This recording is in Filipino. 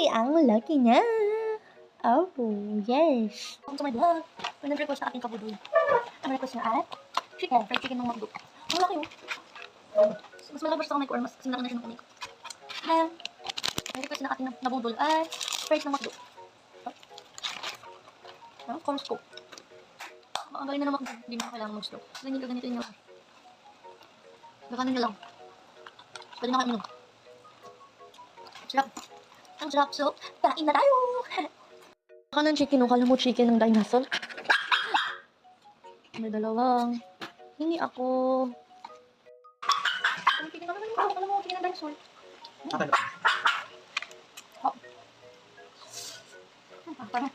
ang laki niya. Oh, yes. Welcome to my vlog. May nag-request na ating kabudoy. Ang request niya ay chicken, fried chicken ng McDo. Ang laki oh. Mas malaki ba siya sa kamay ko or mas sinlaki na siya ng kamay ko? Then, may request na ating nabudol ay fried ng McDo. Corn scoop. Ang galing na naman kung hindi mo kailangan mag-slow. Ganyan ka, ganito yun lang. Gakanin nyo lang. Pwede na kayo minum. Sarap. Ang sarap. So, kain na tayo! Baka ng chicken, kala mo chicken ng dinosaur. May dalawang. Hindi ako. Ang chicken naman yung kala mo, chicken ng dinosaur. Oh. Parang